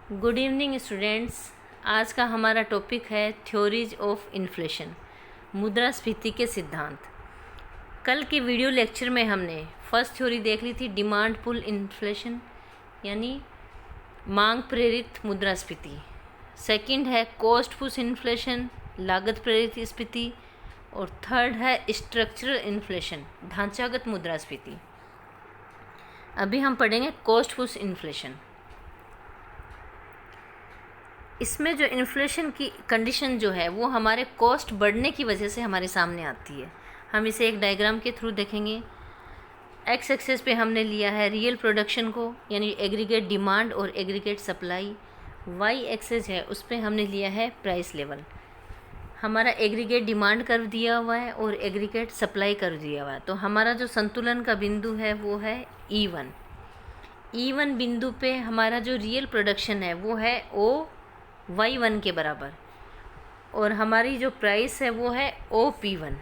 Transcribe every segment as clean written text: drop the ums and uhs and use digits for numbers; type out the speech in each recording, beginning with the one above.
Good evening students. आज का हमारा टॉपिक है थ्योरीज ऑफ इन्फ्लेशन, मुद्रास्फीति के सिद्धांत। कल के वीडियो लेक्चर में हमने फर्स्ट थ्योरी देख ली थी, डिमांड पुल इन्फ्लेशन यानी मांग प्रेरित मुद्रास्फीति। सेकंड है कॉस्ट पुश इन्फ्लेशन, लागत प्रेरित स्फीति। और थर्ड है स्ट्रक्चरल इन्फ्लेशन, ढांचागत मुद्रास्फीति। अभी हम पढ़ेंगे कॉस्ट पुश इन्फ्लेशन। इसमें जो इन्फ्लेशन की कंडीशन जो है वो हमारे कॉस्ट बढ़ने की वजह से हमारे सामने आती है। हम इसे एक डायग्राम के थ्रू देखेंगे। एक्स एक्सेस पे हमने लिया है रियल प्रोडक्शन को, यानी एग्रीगेट डिमांड और एग्रीगेट सप्लाई। वाई एक्सेस है उस पर हमने लिया है प्राइस लेवल। हमारा एग्रीगेट डिमांड कर्व दिया हुआ है और एग्रीगेट सप्लाई कर्व दिया हुआ है। तो हमारा जो संतुलन का बिंदु है वो है E1। E1 बिंदु पे हमारा जो रियल प्रोडक्शन है वो है Y1 के बराबर, और हमारी जो प्राइस है वो है OP1।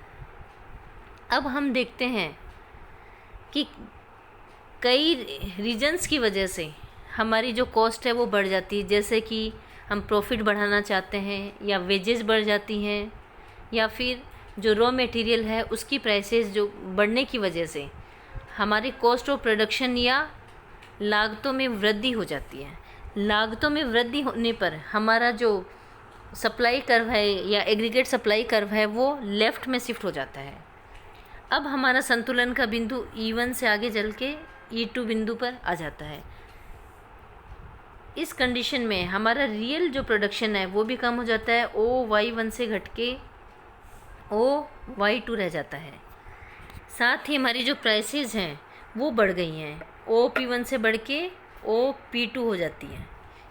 अब हम देखते हैं कि कई रीजंस की वजह से हमारी जो कॉस्ट है वो बढ़ जाती है, जैसे कि हम प्रॉफिट बढ़ाना चाहते हैं या वेजेस बढ़ जाती हैं, या फिर जो रॉ मटेरियल है उसकी प्राइसेस जो बढ़ने की वजह से हमारी कॉस्ट ऑफ प्रोडक्शन या लागतों में वृद्धि हो जाती है। लागतों में वृद्धि होने पर हमारा जो सप्लाई कर्व है या एग्रीगेट सप्लाई कर्व है वो लेफ़्ट में शिफ्ट हो जाता है। अब हमारा संतुलन का बिंदु E1 से आगे चल के E2 बिंदु पर आ जाता है। इस कंडीशन में हमारा रियल जो प्रोडक्शन है वो भी कम हो जाता है, OY1 से घट के OY2 रह जाता है। साथ ही हमारी जो प्राइसेस हैं वो बढ़ गई हैं, OP1 से बढ़ के OP2 हो जाती है।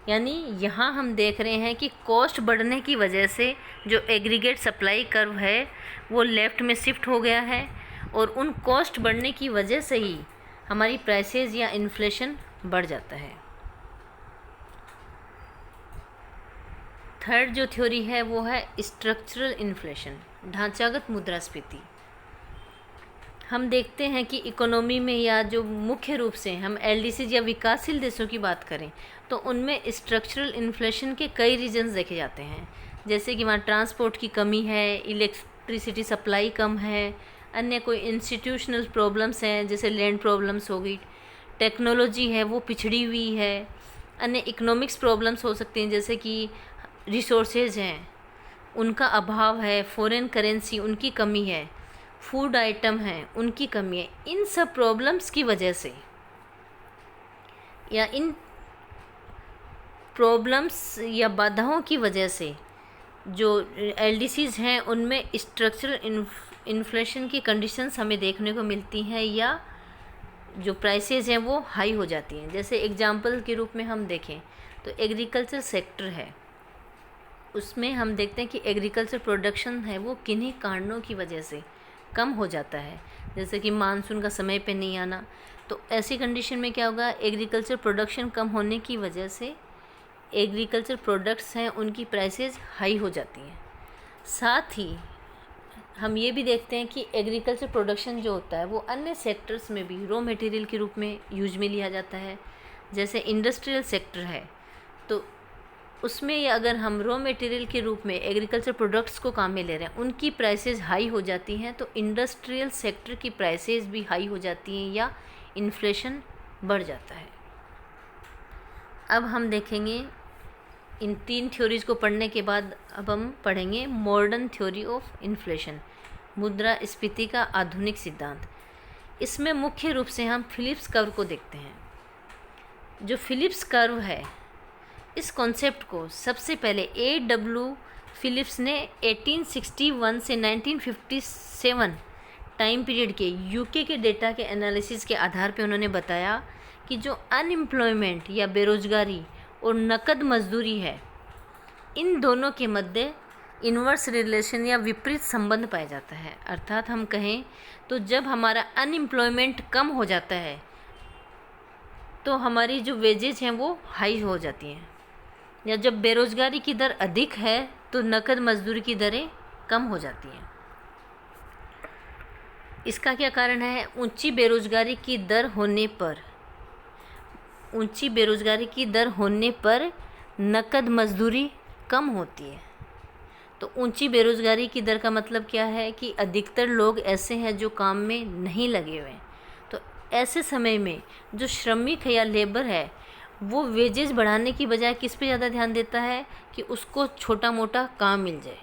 यानी यहाँ हम देख रहे हैं कि कॉस्ट बढ़ने की वजह से जो एग्रीगेट सप्लाई कर्व है वो लेफ़्ट में शिफ्ट हो गया है, और उन कॉस्ट बढ़ने की वजह से ही हमारी प्राइसेस या इन्फ्लेशन बढ़ जाता है। थर्ड जो थ्योरी है वो है स्ट्रक्चरल इन्फ्लेशन, ढांचागत मुद्रास्फीति। हम देखते हैं कि इकोनॉमी में या जो मुख्य रूप से हम LDCs या विकासशील देशों की बात करें तो उनमें स्ट्रक्चरल इन्फ्लेशन के कई रीजंस देखे जाते हैं, जैसे कि वहाँ ट्रांसपोर्ट की कमी है, इलेक्ट्रिसिटी सप्लाई कम है, अन्य कोई इंस्टीट्यूशनल प्रॉब्लम्स हैं जैसे लैंड प्रॉब्लम्स हो गई, टेक्नोलॉजी है वो पिछड़ी हुई है, अन्य इकोनॉमिक्स प्रॉब्लम्स हो सकते हैं जैसे कि रिसोर्सेज हैं उनका अभाव है, फॉरेन करेंसी उनकी कमी है, फूड आइटम हैं उनकी कमी है। इन सब प्रॉब्लम्स की वजह से या इन प्रॉब्लम्स या बाधाओं की वजह से जो LDCs हैं उनमें स्ट्रक्चरल इन्फ्लेशन की कंडीशंस हमें देखने को मिलती हैं, या जो प्राइसेस हैं वो हाई हो जाती हैं। जैसे एग्जांपल के रूप में हम देखें तो एग्रीकल्चर सेक्टर है, उसमें हम देखते हैं कि एग्रीकल्चर प्रोडक्शन है वो किन्हीं कारणों की वजह से कम हो जाता है, जैसे कि मानसून का समय पे नहीं आना। तो ऐसी कंडीशन में क्या होगा, एग्रीकल्चर प्रोडक्शन कम होने की वजह से एग्रीकल्चर प्रोडक्ट्स हैं उनकी प्राइसेस हाई हो जाती हैं। साथ ही हम ये भी देखते हैं कि एग्रीकल्चर प्रोडक्शन जो होता है वो अन्य सेक्टर्स में भी रॉ मटेरियल के रूप में यूज में लिया जाता है। जैसे इंडस्ट्रियल सेक्टर है तो उसमें अगर हम रॉ मटेरियल के रूप में एग्रीकल्चर प्रोडक्ट्स को काम में ले रहे हैं, उनकी प्राइसेस हाई हो जाती हैं, तो इंडस्ट्रियल सेक्टर की प्राइसेस भी हाई हो जाती हैं या इन्फ्लेशन बढ़ जाता है। अब हम देखेंगे इन तीन थ्योरीज़ को पढ़ने के बाद अब हम पढ़ेंगे मॉडर्न थ्योरी ऑफ इन्फ्लेशन, मुद्रास्फीति का आधुनिक सिद्धांत। इसमें मुख्य रूप से हम फिलिप्स कर्व को देखते हैं। जो फिलिप्स कर्व है इस कॉन्सेप्ट को सबसे पहले A.W. फिलिप्स ने 1861 से 1957 टाइम पीरियड के UK के डेटा के एनालिसिस के आधार पर उन्होंने बताया कि जो अनएम्प्लॉयमेंट या बेरोजगारी और नकद मजदूरी है, इन दोनों के मध्य इन्वर्स रिलेशन या विपरीत संबंध पाया जाता है। अर्थात हम कहें तो जब हमारा अनएम्प्लॉयमेंट कम हो जाता है तो हमारी जो वेजेज हैं वो हाई हो जाती हैं, या जब बेरोजगारी की दर अधिक है तो नकद मजदूरी की दरें कम हो जाती हैं। इसका क्या कारण है, ऊंची बेरोजगारी की दर होने पर नकद मजदूरी कम होती है। तो ऊंची बेरोज़गारी की दर का मतलब क्या है कि अधिकतर लोग ऐसे हैं जो काम में नहीं लगे हुए हैं। तो ऐसे समय में जो श्रमिक या लेबर है वो वेजेस बढ़ाने की बजाय किस पे ज़्यादा ध्यान देता है कि उसको छोटा मोटा काम मिल जाए।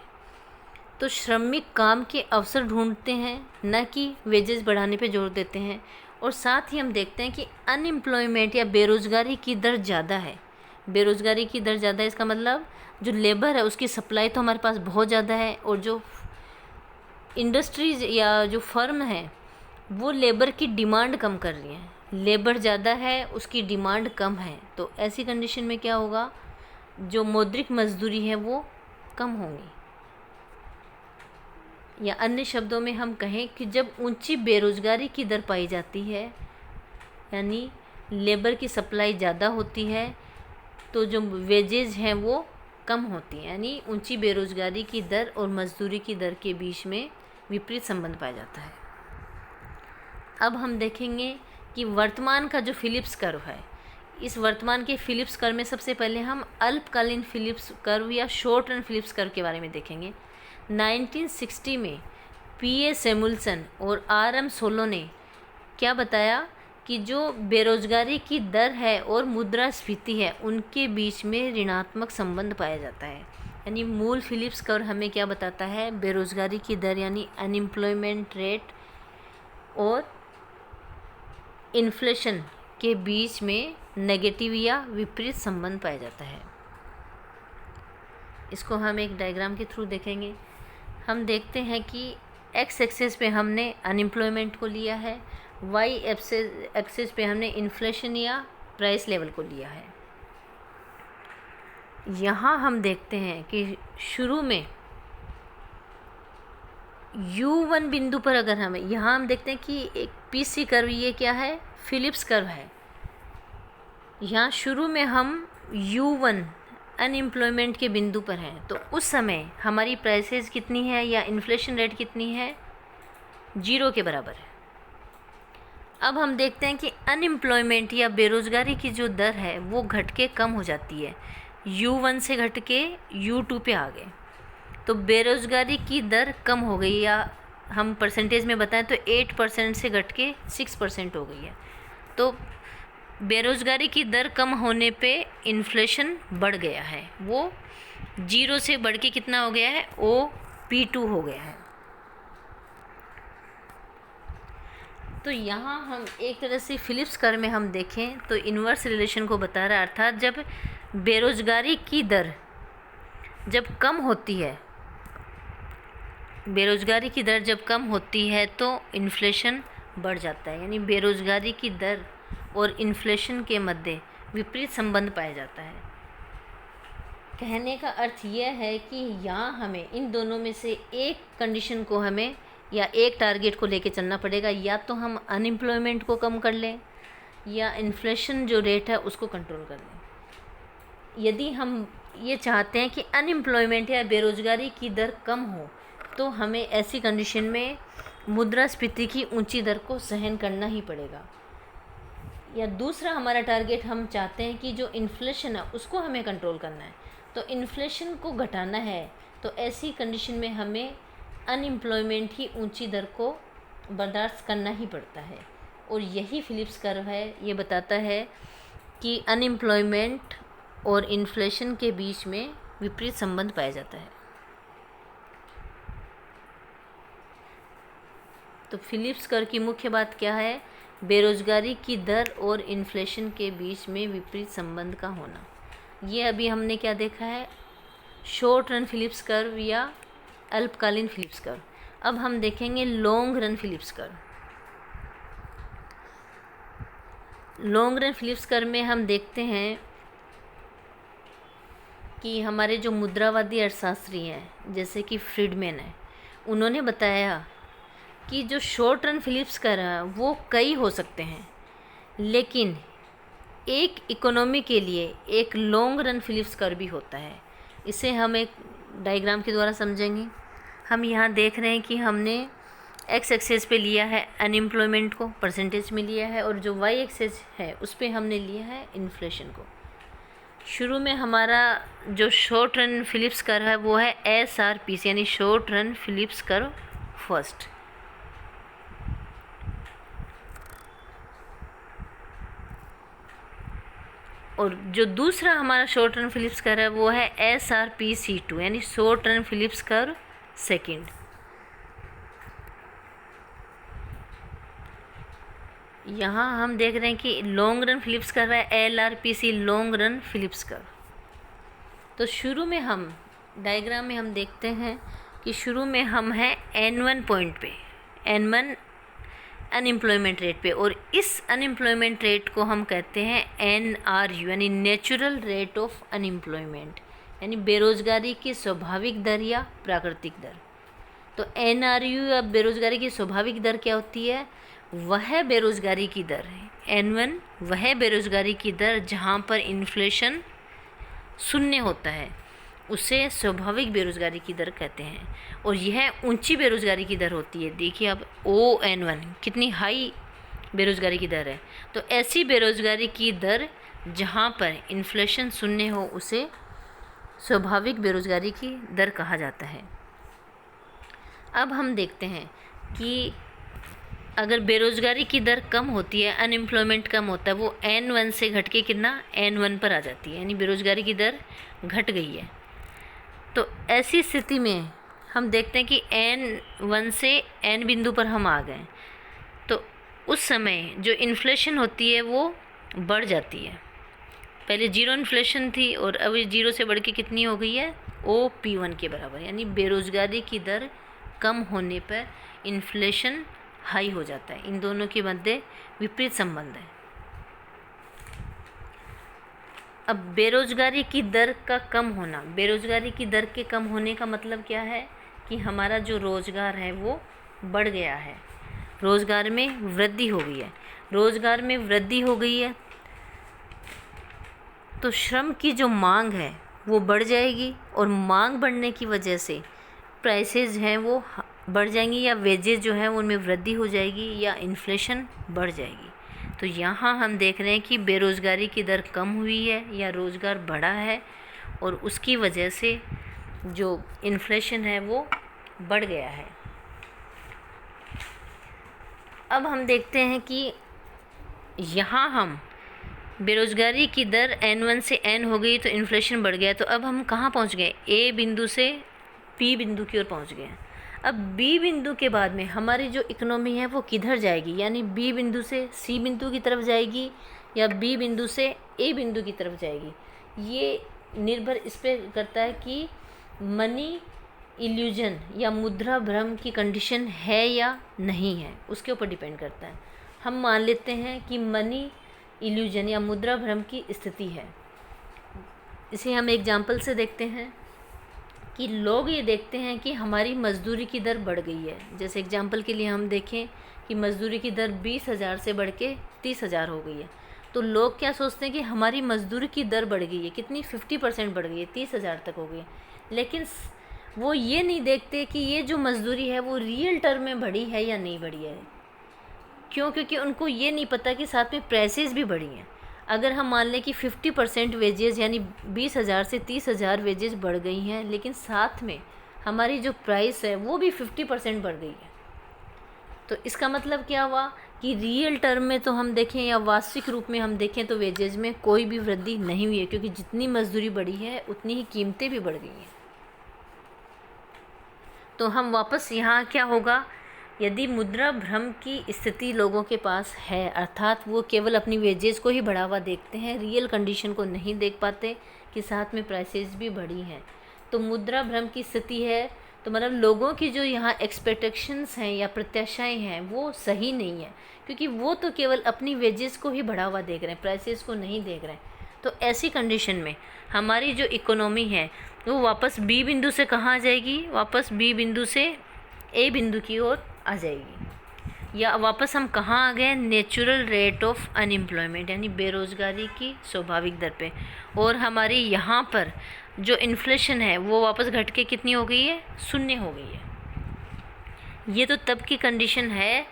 तो श्रमिक काम के अवसर ढूंढते हैं, न कि वेजेस बढ़ाने पे जोर देते हैं। और साथ ही हम देखते हैं कि अनएम्प्लॉयमेंट या बेरोज़गारी की दर ज़्यादा है। बेरोज़गारी की दर ज़्यादा है इसका मतलब जो लेबर है उसकी सप्लाई तो हमारे पास बहुत ज़्यादा है, और जो इंडस्ट्रीज या जो फर्म है वो लेबर की डिमांड कम कर रही हैं। लेबर ज़्यादा है, उसकी डिमांड कम है। तो ऐसी कंडीशन में क्या होगा, जो मौद्रिक मजदूरी है वो कम होंगी। या अन्य शब्दों में हम कहें कि जब ऊंची बेरोज़गारी की दर पाई जाती है, यानी लेबर की सप्लाई ज़्यादा होती है, तो जो वेजेज हैं वो कम होती हैं। यानी ऊंची बेरोज़गारी की दर और मजदूरी की दर के बीच में विपरीत संबंध पाया जाता है। अब हम देखेंगे कि वर्तमान का जो फिलिप्स कर्व है, इस वर्तमान के फिलिप्स कर्व में सबसे पहले हम अल्पकालीन फिलिप्स कर्व या शॉर्ट रन फिलिप्स कर्व के बारे में देखेंगे। 1960 में P.A. सैमुअल्सन और R.M. सोलो ने क्या बताया कि जो बेरोज़गारी की दर है और मुद्रास्फीति है उनके बीच में ऋणात्मक संबंध पाया जाता है। यानी मूल फिलिप्स कर्व हमें क्या बताता है, बेरोज़गारी की दर यानी अनएम्प्लॉयमेंट रेट और इन्फ्लेशन के बीच में नेगेटिव या विपरीत संबंध पाया जाता है। इसको हम एक डायग्राम के थ्रू देखेंगे। हम देखते हैं कि एक्स एक्सिस पे हमने अनएम्प्लॉयमेंट को लिया है, वाई एक्सिस पे हमने इन्फ्लेशन या प्राइस लेवल को लिया है। यहाँ हम देखते हैं कि शुरू में U1 बिंदु पर अगर हमें यहाँ हम देखते हैं कि एक PC कर्व, ये क्या है, फिलिप्स कर्व है। यहाँ शुरू में हम U1 अनएम्प्लॉयमेंट के बिंदु पर हैं, तो उस समय हमारी प्राइसेस कितनी है या इन्फ्लेशन रेट कितनी है, 0 के बराबर है। अब हम देखते हैं कि अनएम्प्लॉयमेंट या बेरोज़गारी की जो दर है वो घट के कम हो जाती है, U1 से घट के U2 पे आ गए। तो बेरोज़गारी की दर कम हो गई, या हम परसेंटेज में बताएं तो 8% से घट के 6% हो गई है। तो बेरोज़गारी की दर कम होने पे इन्फ्लेशन बढ़ गया है, वो 0 से बढ़ के कितना हो गया है, OP2 हो गया है। तो यहाँ हम एक तरह से फिलिप्स कर्व में हम देखें तो इन्वर्स रिलेशन को बता रहा है, अर्थात जब बेरोज़गारी की दर जब कम होती है, बेरोज़गारी की दर जब कम होती है तो इन्फ्लेशन बढ़ जाता है। यानी बेरोज़गारी की दर और इन्फ्लेशन के मध्य विपरीत संबंध पाया जाता है। कहने का अर्थ यह है कि यहाँ हमें इन दोनों में से एक कंडीशन को हमें या एक टारगेट को लेके चलना पड़ेगा, या तो हम अनएम्प्लॉयमेंट को कम कर लें या इन्फ्लेशन जो रेट है उसको कंट्रोल कर लें। यदि हम ये चाहते हैं कि अनएम्प्लॉयमेंट या बेरोज़गारी की दर कम हो, तो हमें ऐसी कंडीशन में मुद्रास्फीति की ऊंची दर को सहन करना ही पड़ेगा। या दूसरा हमारा टारगेट, हम चाहते हैं कि जो इन्फ्लेशन है उसको हमें कंट्रोल करना है, तो इन्फ्लेशन को घटाना है, तो ऐसी कंडीशन में हमें अनएम्प्लॉयमेंट की ऊंची दर को बर्दाश्त करना ही पड़ता है। और यही फिलिप्स कर्व है, ये बताता है कि अनएम्प्लॉयमेंट और इन्फ्लेशन के बीच में विपरीत संबंध पाया जाता है। तो फिलिप्स कर्व की मुख्य बात क्या है, बेरोज़गारी की दर और इन्फ्लेशन के बीच में विपरीत संबंध का होना। ये अभी हमने क्या देखा है, शॉर्ट रन फिलिप्स कर्व या अल्पकालीन फिलिप्स कर्व। अब हम देखेंगे long run Phillips curve. Long run Phillips curve में हम देखते हैं कि हमारे जो मुद्रावादी अर्थशास्त्री हैं जैसे कि फ्रीडमैन है, उन्होंने बताया कि जो शॉर्ट रन फिलिप्स कर्व है वो कई हो सकते हैं, लेकिन एक इकोनॉमी के लिए एक लॉन्ग रन फिलिप्स कर्व भी होता है। इसे हम एक डायग्राम के द्वारा समझेंगे। हम यहाँ देख रहे हैं कि हमने एक्स एक्सिस पे लिया है अनएम्प्लॉयमेंट को, परसेंटेज में लिया है, और जो वाई एक्सिस है उस पे हमने लिया है इन्फ्लेशन को। शुरू में हमारा जो शॉर्ट रन फिलिप्स कर्व है वो है SRPC यानी short run Phillips curve first. और जो दूसरा हमारा शॉर्ट रन फिलिप्स कर्व है वो है SRPC2 यानी short run Phillips curve second. यहाँ हम देख रहे हैं कि लॉन्ग रन फिलिप्स कर्व है LRPC long run Phillips curve. तो शुरू में हम डायग्राम में हम देखते हैं कि शुरू में हम हैं N1 पॉइंट पे, N1 अनएम्प्लॉयमेंट रेट पे, और इस अनएम्प्लॉयमेंट रेट को हम कहते हैं NRU यानी नेचुरल रेट ऑफ अनएम्प्लॉयमेंट यानी बेरोज़गारी की स्वाभाविक दर या प्राकृतिक दर। तो NRU या बेरोज़गारी की स्वाभाविक दर क्या होती है? वह बेरोज़गारी की दर है N1, वह बेरोज़गारी की दर जहाँ पर इन्फ्लेशन शून्य होता है उसे स्वाभाविक बेरोज़गारी की दर कहते हैं। और यह ऊंची बेरोज़गारी की दर होती है। देखिए अब ON1 कितनी हाई बेरोज़गारी की दर है। तो ऐसी बेरोज़गारी की दर जहाँ पर इन्फ्लेशन शून्य हो उसे स्वाभाविक बेरोज़गारी की दर कहा जाता है। अब हम देखते हैं कि अगर बेरोज़गारी की दर कम होती है, अनएम्प्लॉयमेंट कम होता है, वो N1 से घट के कितना N1 पर आ जाती है यानी बेरोज़गारी की दर घट गई है। तो ऐसी स्थिति में हम देखते हैं कि N1 से N बिंदु पर हम आ गए, तो उस समय जो इन्फ्लेशन होती है वो बढ़ जाती है। पहले 0 इन्फ्लेशन थी और अब 0 से बढ़ के कितनी हो गई है? OP1 के बराबर यानी बेरोज़गारी की दर कम होने पर इन्फ्लेशन हाई हो जाता है। इन दोनों के मध्य विपरीत संबंध है। अब बेरोज़गारी की दर का कम होना, बेरोज़गारी की दर के कम होने का मतलब क्या है? कि हमारा जो रोज़गार है वो बढ़ गया है, रोज़गार में वृद्धि हो गई है। रोज़गार में वृद्धि हो गई है तो श्रम की जो मांग है वो बढ़ जाएगी, और मांग बढ़ने की वजह से प्राइसेस हैं वो बढ़ जाएंगी, या वेजेस जो है उनमें वृद्धि हो जाएगी, या इन्फ्लेशन बढ़ जाएगी। तो यहाँ हम देख रहे हैं कि बेरोज़गारी की दर कम हुई है या रोज़गार बढ़ा है, और उसकी वजह से जो इन्फ्लेशन है वो बढ़ गया है। अब हम देखते हैं कि यहाँ हम बेरोज़गारी की दर N1 से N हो गई तो इन्फ्लेशन बढ़ गया। तो अब हम कहाँ पहुँच गए? A बिंदु से P बिंदु की ओर पहुँच गए। अब B बिंदु के बाद में हमारी जो इकोनॉमी है वो किधर जाएगी? यानी B बिंदु से C बिंदु की तरफ जाएगी या B बिंदु से A बिंदु की तरफ जाएगी? ये निर्भर इस पर करता है कि मनी इल्यूजन या मुद्रा भ्रम की कंडीशन है या नहीं है, उसके ऊपर डिपेंड करता है। हम मान लेते हैं कि मनी इल्यूजन या मुद्रा भ्रम की स्थिति है। इसे हम एग्जाम्पल से देखते हैं कि लोग ये देखते हैं कि हमारी मज़दूरी की दर बढ़ गई है। जैसे एग्जाम्पल के लिए हम देखें कि मज़दूरी की दर 20,000 से बढ़ के 30,000 हो गई है, तो लोग क्या सोचते हैं कि हमारी मज़दूरी की दर बढ़ गई है, कितनी 50% बढ़ गई है, 30,000 तक हो गई है। लेकिन वो ये नहीं देखते कि ये जो मज़दूरी है वो रियल टर्म में बढ़ी है या नहीं बढ़ी है। क्यों? क्योंकि उनको ये नहीं पता कि साथ में प्राइसेस भी बढ़ी हैं। अगर हम मान लें कि 50% वेजेस यानी 20,000 से 30,000 वेजेस बढ़ गई हैं, लेकिन साथ में हमारी जो प्राइस है वो भी 50% बढ़ गई है, तो इसका मतलब क्या हुआ कि रियल टर्म में तो हम देखें या वास्तविक रूप में हम देखें तो वेजेस में कोई भी वृद्धि नहीं हुई है, क्योंकि जितनी मजदूरी बढ़ी है उतनी ही कीमतें भी बढ़ गई हैं। तो हम वापस यहाँ क्या होगा, यदि मुद्रा भ्रम की स्थिति लोगों के पास है, अर्थात वो केवल अपनी वेजेस को ही बढ़ावा देखते हैं, रियल कंडीशन को नहीं देख पाते कि साथ में प्राइसेस भी बढ़ी हैं, तो मुद्रा भ्रम की स्थिति है। तो मतलब लोगों की जो यहाँ एक्सपेक्टेशंस हैं या प्रत्याशाएं हैं वो सही नहीं है, क्योंकि वो तो केवल अपनी वेजेस को ही बढ़ावा देख रहे हैं, प्राइसेस को नहीं देख रहे हैं। तो ऐसी कंडीशन में हमारी जो इकोनॉमी है वो वापस बी बिंदु से कहाँ आ जाएगी, वापस बी बिंदु से ए बिंदु की ओर आ जाएगी, या वापस हम कहाँ आ गए, नेचुरल रेट ऑफ अनएम्प्लॉयमेंट यानी बेरोज़गारी की स्वाभाविक दर पे। और हमारी यहाँ पर जो इन्फ्लेशन है वो वापस घट के कितनी हो गई है, 0 हो गई है। ये तो तब की कंडीशन है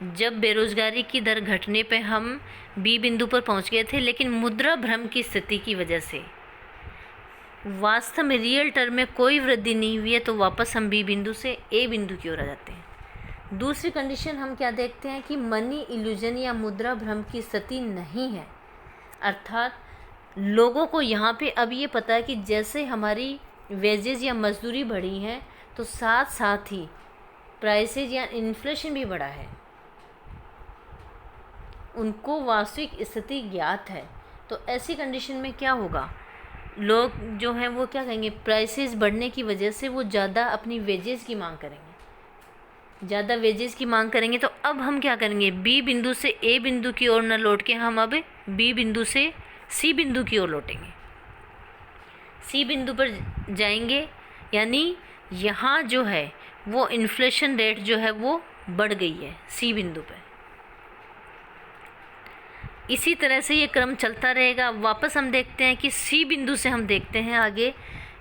जब बेरोज़गारी की दर घटने पे हम बी बिंदु पर पहुंच गए थे, लेकिन मुद्रा भ्रम की स्थिति की वजह से वास्तव में रियल टर्म में कोई वृद्धि नहीं हुई है, तो वापस हम बी बिंदु से ए बिंदु की ओर आ जाते हैं। दूसरी कंडीशन हम क्या देखते हैं कि मनी इल्यूजन या मुद्रा भ्रम की स्थिति नहीं है, अर्थात लोगों को यहाँ पे अब ये पता है कि जैसे हमारी वेजेस या मजदूरी बढ़ी हैं, तो साथ साथ ही प्राइसेज या इन्फ्लेशन भी बढ़ा है। उनको वास्तविक स्थिति ज्ञात है। तो ऐसी कंडीशन में क्या होगा, लोग जो हैं वो क्या कहेंगे, प्राइसेस बढ़ने की वजह से वो ज़्यादा अपनी वेजेस की मांग करेंगे, ज़्यादा वेजेस की मांग करेंगे। तो अब हम क्या करेंगे, बी बिंदु से ए बिंदु की ओर न लौट के हम अब बी बिंदु से सी बिंदु की ओर लौटेंगे। सी बिंदु पर जाएंगे, यानी यहाँ जो है वो इन्फ्लेशन रेट जो है वो बढ़ गई है सी बिंदु पर। इसी तरह से ये क्रम चलता रहेगा। वापस हम देखते हैं कि सी बिंदु से हम देखते हैं आगे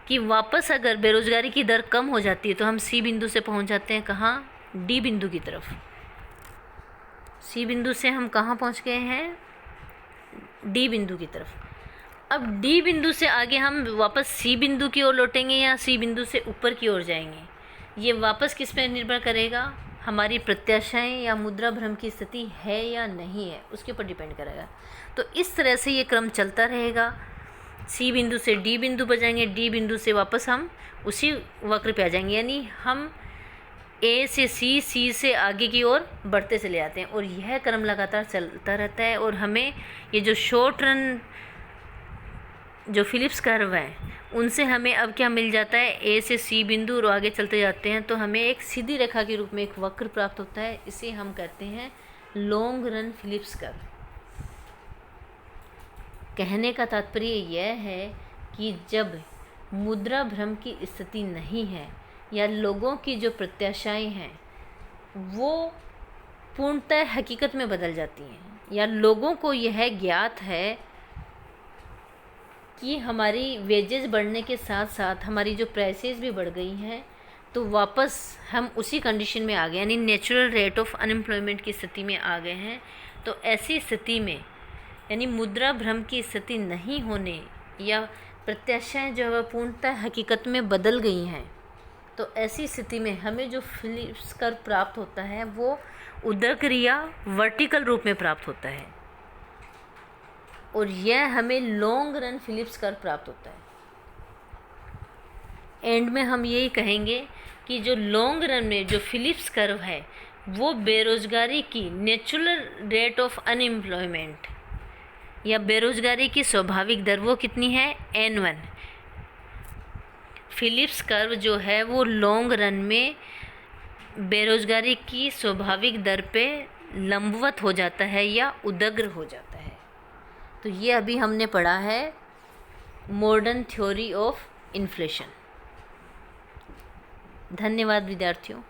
कि वापस अगर बेरोज़गारी की दर कम हो जाती है तो हम सी बिंदु से पहुंच जाते हैं कहाँ, डी बिंदु की तरफ। सी बिंदु से हम कहाँ पहुंच गए हैं, डी बिंदु की तरफ। अब डी बिंदु से आगे हम वापस सी बिंदु की ओर लौटेंगे या सी बिंदु से ऊपर की ओर जाएंगे, ये वापस किस पर निर्भर करेगा, हमारी प्रत्याशाएं या मुद्रा भ्रम की स्थिति है या नहीं है, उसके ऊपर डिपेंड करेगा। तो इस तरह से ये क्रम चलता रहेगा। सी बिंदु से डी बिंदु पर जाएंगे, डी बिंदु से वापस हम उसी वक्र पे आ जाएंगे, यानी हम ए से सी, सी से आगे की ओर बढ़ते चले जाते हैं। और यह क्रम लगातार चलता रहता है। और हमें ये जो शॉर्ट रन जो फिलिप्स कर्व हैं, उनसे हमें अब क्या मिल जाता है, ए से सी बिंदु और आगे चलते जाते हैं तो हमें एक सीधी रेखा के रूप में एक वक्र प्राप्त होता है। इसे हम कहते हैं लॉन्ग रन फिलिप्स कर्व। कहने का तात्पर्य यह है कि जब मुद्रा भ्रम की स्थिति नहीं है या लोगों की जो प्रत्याशाएं हैं वो पूर्णतः हकीकत में बदल जाती हैं, या लोगों को यह ज्ञात है कि हमारी वेजेस बढ़ने के साथ साथ हमारी जो प्राइसेस भी बढ़ गई हैं, तो वापस हम उसी कंडीशन में आ गए, यानी नेचुरल रेट ऑफ अनएम्प्लॉयमेंट की स्थिति में आ गए हैं। तो ऐसी स्थिति में यानी मुद्रा भ्रम की स्थिति नहीं होने या प्रत्याशाएं जो है पूर्णतः हकीकत में बदल गई हैं, तो ऐसी स्थिति में हमें जो फिलिप्स कर्व प्राप्त होता है वो ऊर्ध्वाधर या वर्टिकल रूप में प्राप्त होता है, और यह हमें लॉन्ग रन फिलिप्स कर्व प्राप्त होता है। एंड में हम यही कहेंगे कि जो लॉन्ग रन में जो फिलिप्स कर्व है वो बेरोज़गारी की नेचुरल रेट ऑफ अनएम्प्लॉयमेंट या बेरोज़गारी की स्वाभाविक दर वो कितनी है, N1। फिलिप्स कर्व जो है वो लॉन्ग रन में बेरोज़गारी की स्वाभाविक दर पे लंबवत हो जाता है या उदग्र हो जाता है। तो ये अभी हमने पढ़ा है मॉडर्न थ्योरी ऑफ इन्फ्लेशन। धन्यवाद विद्यार्थियों।